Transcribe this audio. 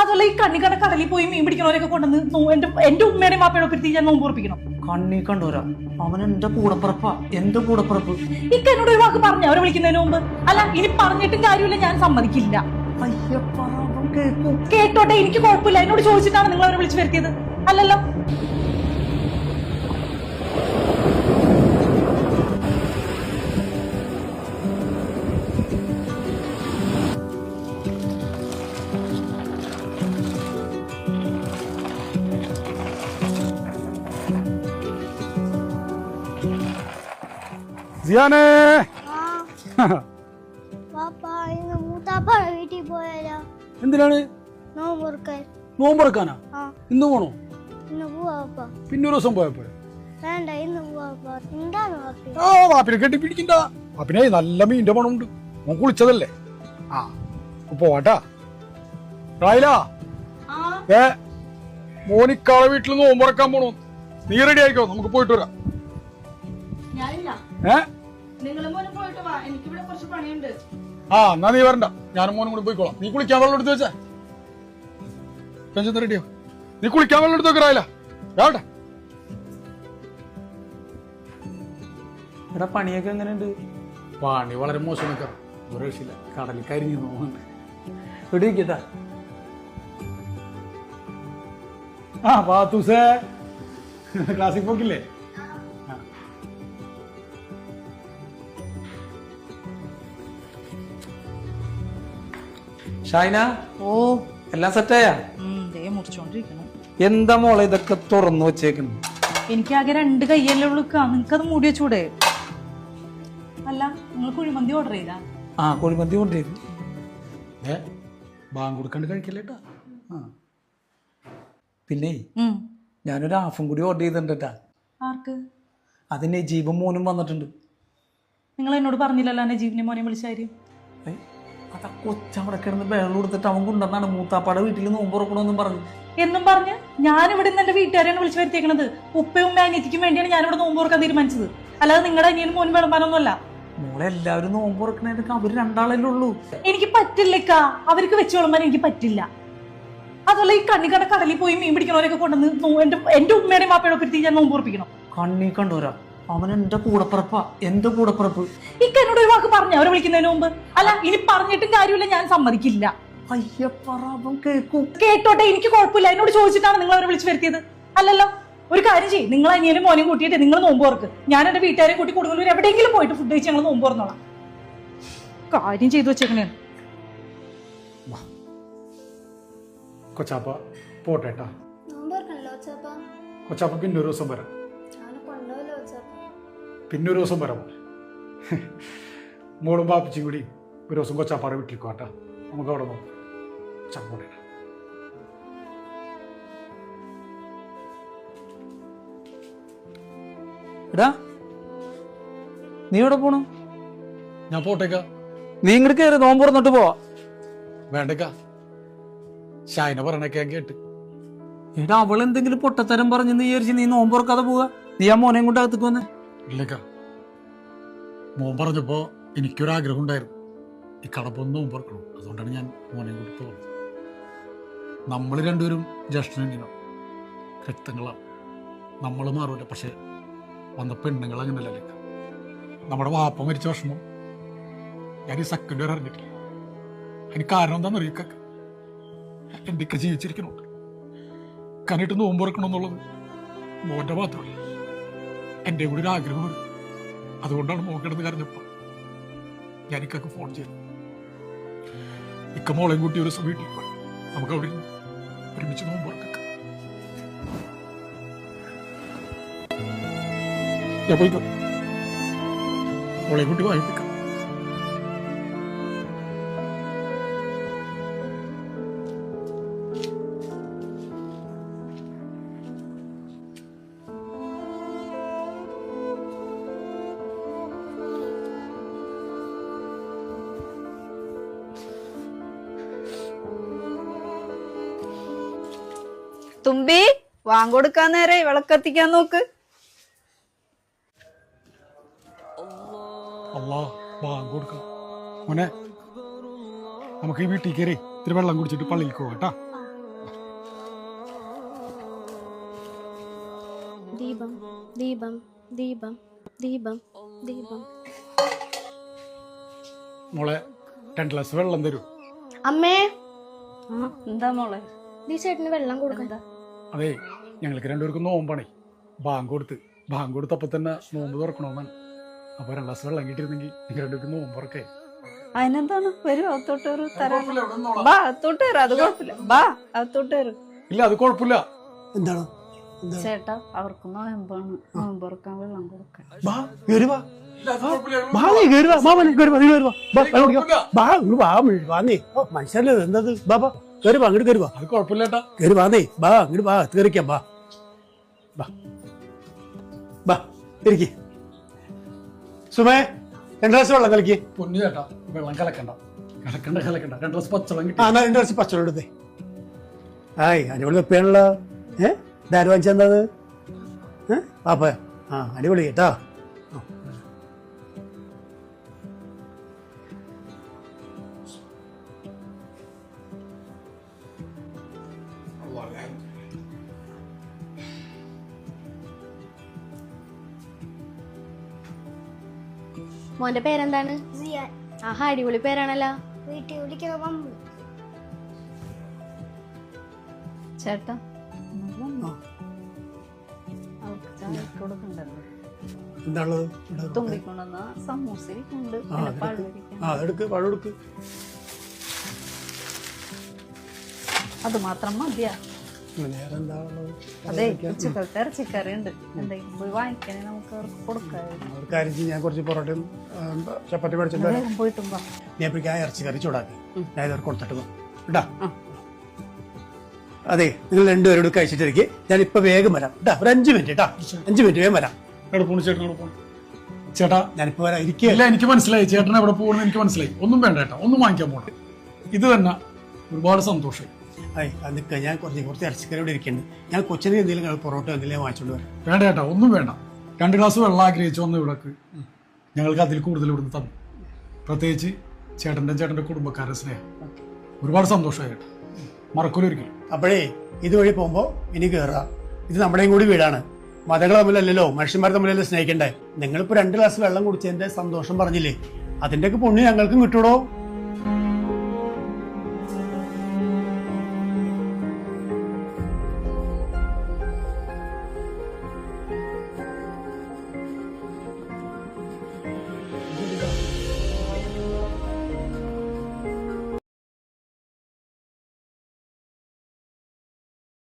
അതുള്ള ഈ കണ്ണി കണ്ട കടലിൽ പോയി മീൻ പിടിക്കണവരൊക്കെ കൊണ്ടുവന്ന് എന്റെ ഉമ്മയുടെയും മാപ്പയുടെ ഒപ്പിരുത്തി ഞാൻ നോമ്പ് ഉറപ്പിക്കണം. കണ്ണി കണ്ടോരാ, അവൻ എന്റെ കൂടപ്പിറപ്പാ, എന്റെ കൂടപ്പിറപ്പ്. ഇക്ക എന്നോട് ഒരു വാക്ക് പറഞ്ഞു അവരെ വിളിക്കുന്നതിന് മുമ്പ്. അല്ല, ഇനി പറഞ്ഞിട്ടും കാര്യമില്ല, ഞാൻ സമ്മതിക്കില്ല. കേട്ടോട്ടെ, എനിക്ക് കുഴപ്പമില്ല. എന്നോട് ചോദിച്ചിട്ടാണ് നിങ്ങൾ അവരെ വിളിച്ചു വരുത്തിയത് അല്ലല്ലോ. സിയാനേ, വീട്ടിൽ പോയാലോ? എന്തിനാണ്? നോമ്പറക്കാനാ? ആ. ഇന്ന് പോണോ? ഇന്ന് പോവാ. പിന്നെ ഒരു ദിവസം പോയപ്പോ വേണ്ട, ഇന്ന് പോവാ. എന്താണ് വാപ്പി? ആ വാപ്പിനെ കെട്ടി പിടിക്കണ്ട. വാപ്പിനെ നല്ല മീൻ്റെ മണമുണ്ട്, മോൻ കുളിച്ചതല്ലേ. ആ പോവാട്ടാ. റായില, മോനിക്കാളെ വീട്ടിൽ നോമ്പറക്കാൻ പോണോ? നീ റെഡി ആയിക്കോ, നമുക്ക് പോയിട്ട് വരാം. ആ എന്നാ നീ വരണ്ട, ഞാനും മോനും കൂടി പോയിക്കോളാം. നീ കുളിക്കാൻ വെള്ളം എടുത്ത് വെച്ചാ റെഡിയോ? നീ കുളിക്കാൻ വെള്ളം എടുത്ത് വെക്കറായില്ല. രാവട്ടെ. എടാ, പണിയൊക്കെ എങ്ങനെയുണ്ട്? പണി വളരെ മോശം നിൽക്കാം, ഒരു രക്ഷയില്ല. കടലിൽ കരിഞ്ഞു നോക്കുന്നുണ്ട്. എവിടെയൊക്കെത്താ? ആ പാത്തൂസേ, ക്ലാസ്സിൽ പോക്കില്ലേ? ഷൈന, ഓ എല്ലാം സെറ്റായാ? മുറിച്ചോണ്ടിരിക്കണം. എന്താ മോളെ ഇതൊക്കെ തുറന്നു വെച്ചേക്കുന്നു? എനിക്കാകെ 2 കയ്യല്ലേ ഉള്ളൂ. നിങ്ങൾക്കത് മൂടി വെച്ചൂടെ? അല്ല, നിങ്ങൾ കുഴിമന്തി ഓർഡർ ചെയ്താ? ആ, കുഴിമന്തി കൊണ്ടിരുന്നു. ബാങ്ക് കൊടുക്കാണ്ട് കഴിക്കല്ലേട്ടാ. പിന്നെ ഞാനൊരു ഹാഫും കൂടി ഓർഡർ ചെയ്തിട്ടുണ്ടാ. ആർക്ക്? അതിന് ജീവൻ മോനും വന്നിട്ടുണ്ട്. നിങ്ങൾ എന്നോട് പറഞ്ഞില്ലല്ലോ എന്നെ ജീവനെ മോനെ വിളിച്ചാര്യം? അതാ കൊച്ചവിടെ കിടന്ന് ബഹളം കൊടുത്തിട്ട് അവൻ കൊണ്ടുവന്നാണ് മൂത്താപ്പാടെ വീട്ടിൽ നോമ്പ് തുറക്കണമെന്നും പറഞ്ഞു. എന്നും പറഞ്ഞ് ഞാനിവിടെ നിന്ന് എന്റെ വീട്ടുകാരെയാണ് വിളിച്ചു വരുത്തിയേക്കണത്. ഉപ്പയും ഉമ്മ അനിയത്തിക്കും വേണ്ടിയാണ് ഞാനിവിടെ നോമ്പ് തുറക്കാൻ തീരുമാനിച്ചത്. അല്ലാതെ നിങ്ങളുടെ അനിയനും മോനും വിളമ്പാനൊന്നുമല്ല. മോളെ എല്ലാവരും നോമ്പ് തുറക്കണേക്ക് അവര് 2 ആളല്ലേ ഉള്ളൂ. എനിക്ക് പറ്റില്ലക്കാ, അവർക്ക് വെച്ച് വിളമ്പാൻ എനിക്ക് പറ്റില്ല. അതുള്ള ഈ കണ്ണി കണ്ട കടലിൽ പോയി മീൻ പിടിക്കണവരൊക്കെ കൊണ്ടുവന്ന് എന്റെ ഉമ്മയുടെയും മാപ്പയുടെ ഒപ്പിരുത്തി ഞാൻ നോമ്പ് ഉറപ്പിക്കണം. കണ്ണി കണ്ടോരാ, അവൻ എന്റെ കൂടപ്പിറപ്പാ, എന്റെ കൂടപ്പിറപ്പ്. ഇക്ക എന്നോട് ഒരു വാക്ക് പറഞ്ഞു അവരെ വിളിക്കുന്നതിന് മുമ്പ്. അല്ല, ഇനി പറഞ്ഞിട്ടും കാര്യമില്ല, ഞാൻ സമ്മതിക്കില്ല. കേട്ടോട്ടെ, എനിക്ക് കുഴപ്പമില്ല. എന്നോട് ചോദിച്ചിട്ടാണ് നിങ്ങൾ അവരെ വിളിച്ചു വരുത്തിയത് അല്ലല്ലോ. ഒരു കാര്യം ചെയ്യും, നിങ്ങൾ അനിയനും മോനെയും കൂട്ടിയിട്ട് നിങ്ങൾ നോമ്പ് തുറക്ക്. ഞാൻ എന്റെ വീട്ടുകാരെ കൂട്ടി കൊടുങ്ങല്ലൂർ എവിടെയെങ്കിലും പോയിട്ട് ഫുഡ് കഴിച്ച് ഞങ്ങൾ നോമ്പ് തുറന്നോളാം. കാര്യം ചെയ്തു വെച്ചേക്കണേ. കൊച്ചാപ്പ പോട്ടേട്ടാ. കൊച്ചാപ്പ പിന്നെ ഒരു ദിവസം വരാം. പിന്നെ ഒരു ദിവസം വരാം. മോളും പാപ്പിച്ചും കൂടി ഒരു ദിവസം കൊച്ചാപ്പാടെ വീട്ടിൽ പോട്ടാ. നമുക്ക് അവിടെ നോക്കാം. ചപ്പോട്ടേട്ടാ. എടാ, നീ എവിടെ പോണു? ഞാൻ പോട്ടേക്കാ. നീ ഇങ്ങോട്ട് കയറി നോമ്പ് തുറന്നിട്ട് പോവാ. വേണ്ടേക്കാ, ഷായന പറയണൊക്കെ ഞാൻ കേട്ട്. എടാ, അവൾ എന്തെങ്കിലും പൊട്ടത്തരം പറഞ്ഞു നീ വിചാരിച്ച് നീ നോമ്പ് തുറക്കാതെ പോവാ? നീ ആ മോനെയും കൊണ്ട് അകത്തേക്ക് വന്നേ. ഇല്ലേക്കാ, മോൻ പറഞ്ഞപ്പോ എനിക്കൊരാഗ്രഹം ഉണ്ടായിരുന്നു, ഈ കടപ്പൊന്ന് നോമ്പ് തുറക്കണം. അതുകൊണ്ടാണ് ഞാൻ മോനെ കൂടി പോകുന്നത്. നമ്മൾ രണ്ടുപേരും ജ്യേഷ്ഠനും രക്തങ്ങളാണ്. നമ്മൾ മാറൂല. പക്ഷെ വന്ന പെണ്ണുങ്ങൾ അങ്ങനല്ലേ. നമ്മുടെ വാപ്പ മരിച്ച വിഷമം ഞാൻ ഈ സെക്കൻഡ് വരെ അറിഞ്ഞിട്ടില്ല. അതിന് കാരണം എന്താണെന്ന് അറിയിക്ക, എൻ്റെ ഒക്കെ ജീവിച്ചിരിക്കണുണ്ട്. കണ്ടിട്ട് നോമ്പ് തുറക്കണമെന്നുള്ളത് മോൻ്റെ മാത്രമല്ല, എൻ്റെ കൂടി ഒരു ആഗ്രഹമാണ്. അതുകൊണ്ടാണ് മോൻ കിടന്ന് കരഞ്ഞപ്പോൾ ഞാൻ ഇക്കൊക്കെ ഫോൺ ചെയ്തു. ഇക്ക മോളെയും കൂട്ടി ഒരു ദിവസം വീട്ടിൽ പോയി നമുക്ക് അവിടെ ഒരുമിച്ച് നോമ്പ് തുറക്കാം. ഞാൻ പോയിക്കോ, മോളെയും കൂട്ടി വായിപ്പിക്കാം. തുമ്പി, വാങ്ങൊടുക്കാൻ നേരെ വിളക്കത്തിക്കാൻ നോക്ക്. അല്ലാ, ബാങ്ക് കൊടുക്കാം. മോനെ, നമുക്ക് ഈ വീട്ടിൽ കയറി ഇത്തിരി വെള്ളം കുടിച്ചിട്ട് പള്ളിയിൽ പോകാം കേട്ടാ. ദീപം ദീപം ദീപം ദീപം ദീപം. മോളെ 10 ഗ്ലാസ് വെള്ളം തരൂ. അമ്മേ, എന്താ മോളെ? ഈ ചേട്ടന് വെള്ളം കൊടുക്കണ്ട. അതെ, ഞങ്ങൾക്ക് രണ്ടുപേർക്കും നോമ്പാണേ. ബാങ്ക് കൊടുത്തപ്പോ തന്നെ നോമ്പ് തുറക്കണമെന്നാണ്. അപ്പൊ 2 ഗ്ലാസ് വെള്ളം കിട്ടിയിരുന്നെങ്കിൽ നിങ്ങൾ രണ്ടുപേർക്കും നോമ്പ് തുറക്കേ. അതിനെന്താണ്? വരൂ, അകത്തോട്ട് കയറ്. തരാം. ബാ, അകത്തോട്ട് കയറ്. അത് കുഴപ്പമില്ല. ബാ, അകത്തോട്ട് കയറ്. ഇല്ല, അത് കുഴപ്പമില്ല. എന്താണ് ചേട്ടാ, അവർക്ക് നോയമ്പാണ്. നോമ്പ് തുറക്കാൻ വെള്ളം കൊടുക്കാൻ. ബാ കേറി വാ. ബാ നീ കേറി വാ. മാമനെ കേറി വാ. നീ കേറി വാ. ബാ വെള്ളം കുടിക്കാം. ബാ ഇങ്ങോട്ട് വാ. വാന്നേ. മനുഷ്യല്ലേ എന്തത്? ബാ ബാ കേറി വാ. അങ്ങോട്ട് കേറി വാ. അത് കുഴപ്പമില്ല ഏട്ടാ. കേറി വാന്നേ. ബാ അങ്ങോട്ട് വാ. കേറിക്കാം. ബാ ബാ ബാ ഇരിക്ക്. സുമേ 2 ഗ്ലാസ് വെള്ളം കലക്കി. പൊന്നു ചേട്ടാ, വെള്ളം കലക്കണ്ട. 2 ഗ്ലാസ് പച്ചവെള്ളം കിട്ടി. ആ എന്നാ 2 ഗ്ലാസ് പച്ചവെള്ളം എടുത്തേ. ആയി അടിപൊളി വെപ്പാണല്ലോ. ഇതാര് വാങ്ങിച്ചെന്നത്? പാപ്പ. ആ അടിപൊളി കേട്ടാ. മോന്റെ പേരെന്താണ്? സിയാൻ. ആഹാ, അടിപൊളി പേരാണല്ലോ. വീട്ടിൽ വിളിക്കുന്ന പമ്പ്. ചേട്ടാ, അവർക്ക് ചായ കൊടുക്കണ്ടല്ലോ. എന്താണുള്ളത്? തുമ്പിക്കൊണ്ടുവന്ന സമൂസ ഇരിക്കുന്നുണ്ട്. പിന്നെ പഴം ഇരിക്കുന്നു. ആ അതെടുക്ക്. പഴം എടുക്ക്. അത് മാത്രം മതിയാ? വേറെന്താ? അതെ, ഉച്ചക്കലത്തെ ഇറച്ചിക്കറി ഉണ്ട്. എന്തെങ്കിലും പോയി വാങ്ങിക്കണേ നമുക്ക് അവർക്ക് കൊടുക്കാമായിരുന്നു. ഒരു കാര്യം ചെയ്യും, ഞാൻ കുറച്ച് പൊറോട്ടയും ചപ്പാത്തി മേടിച്ചിട്ട് വേഗം പോയിട്ടും വാ. ഞാൻ എപ്പോഴേക്കും ആ ഇറച്ചിക്കറി ചൂടാക്കി ഞാൻ ഇതൊക്കെ കൊടുത്തിട്ട് പോകും കേട്ടാ. അതെ, നിങ്ങൾ രണ്ടുപേരോട് കഴിച്ചിട്ടിരിക്കും. ഞാൻ ഇപ്പൊ വേഗം വരാം കേട്ടാ. ഒരു 5 മിനിറ്റ് കേട്ടാ. 5 മിനിറ്റ് വേഗം വരാം. എവിടെ ചേട്ടൻ എവിടെ പോകണം? ചേട്ടാ, ഞാനിപ്പോ വരാം. ഇരിക്കുക. ഇല്ല, എനിക്ക് മനസ്സിലായി ചേട്ടൻ എവിടെ പോകണമെന്ന് എനിക്ക് മനസ്സിലായി. ഒന്നും വേണ്ട ചേട്ടാ, ഒന്നും വാങ്ങിക്കാൻ പോകണം. ഇത് തന്നെ ഒരുപാട് സന്തോഷമായി. നിൽക്കുക. ഞാൻ കുറച്ച് ഇറച്ചിക്കറിയോട് ഇരിക്കുന്നുണ്ട്. ഞാൻ കൊച്ചിന് എന്തെങ്കിലും പൊറോട്ട എന്തെങ്കിലും വാങ്ങിച്ചോണ്ട് വരാം. വേണ്ട ചേട്ടാ, ഒന്നും വേണ്ട. 2 ഗ്ലാസ് വെള്ളം ആഗ്രഹിച്ചു വന്ന ഇവിടേക്ക് ഞങ്ങൾക്ക് അതിൽ കൂടുതൽ ഇവിടുന്ന് തന്നു. പ്രത്യേകിച്ച് ചേട്ടൻ്റെ കുടുംബക്കാരുടെ സ്നേഹം ഒരുപാട് സന്തോഷമായി ചേട്ടാ. മറക്കൂല ഒരിക്കലും. അപ്പോഴേ ഇതുവഴി പോകുമ്പോ ഇനി കയറുക. ഇത് നമ്മുടെയും കൂടി വീടാണ്. മതങ്ങൾ തമ്മിലല്ലല്ലോ, മനുഷ്യന്മാർ തമ്മിലല്ലേ സ്നേഹിക്കണ്ടേ. നിങ്ങളിപ്പോ 2 ഗ്ലാസ് വെള്ളം കുടിച്ചതിന്റെ സന്തോഷം പറഞ്ഞില്ലേ, അതിന്റെയൊക്കെ പുണ്യം ഞങ്ങൾക്കും കിട്ടൂടോ.